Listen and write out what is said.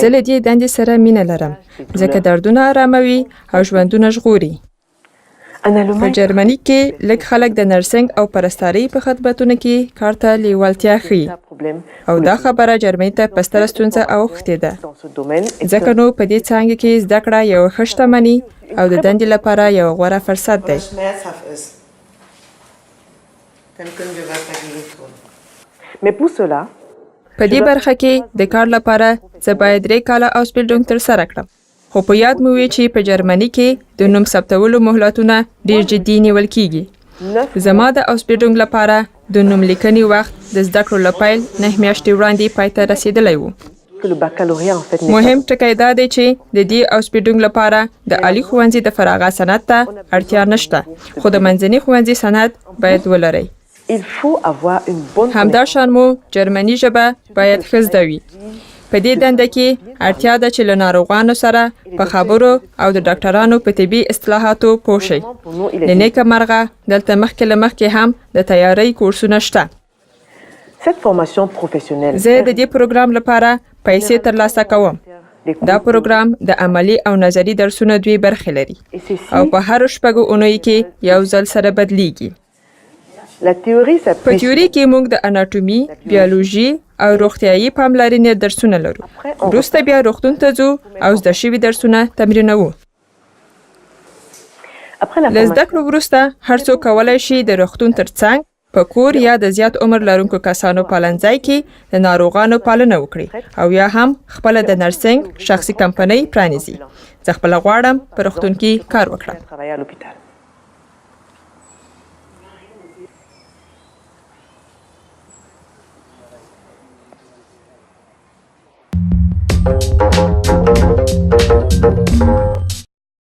زه له دې دندې سره مینه لرم ځکه دردونه آراموي او ژوندونه ژغوري. په جرمني کې لږ خلک د نرسنګ او پرستارۍ په خدمتونو کې کار ته لیوالتیا ښیي او دا خبره جرمني ته په ستره ستونزه اوښتې ده ځکه نو په دې څانګه کې زده کړه یوه ښه شتمني او د دندې لپاره یو غوره فرصت دی. په دې برخه کې د کار لپاره زه باید 3 کاله اوسبیلډونګ ترسره کړم. خو په یاد مو وي چې په جرمني کې د نوم ثبتولو مهلتونه ډېر جدي نیول کیږي. زما د اوسبیلډونګ لپاره د نوم لیکنې وخت د زده کړو له پیل 9 میاشتې وړاندې پای ته رسېدلی و. مهم ټکی دا دی چې د دې اوسبیلډونګ لپاره د عالي ښوونځي د فراغت سند ته اړتیا نشته خو د منځني ښوونځي سند باید ولرئ. همدا شان مو جرمني ژبه باید ښه زده وي. په دې دنده کې اړتیا ده چې له ناروغانو سره په خبرو او د ډاکټرانو په طبي اصطلاحاتو پوه شئ. د نیکه مرغه دلته مخکې له مخکې هم د تیاری کورسونه شته. زه د دې پروګرام لپاره پیسې ترلاسه کوم. دا پروګرام د عملی او نظري درسونو 2 برخې لري او په هر شپږو اونیو کې یو ځل سره بدلیږي. په تیوري کې موږ د اناټومي، بیولوژي او روغتیايي پاملرنې درسونه لرو. وروسته بیا روغتون ته ځو او زده شوي درسونه تمرینوو. له زده کړو وروسته هر څوک کولی شي د روغتون تر څنګ په کور یا د زیات عمر لرونکو کسانو پالنځای کې د ناروغانو پالنه وکړي او یا هم خپله د نرسنګ شخصي کمپنۍ پرانیزي. زه خپله غواړم په روغتون کې کار وکړم.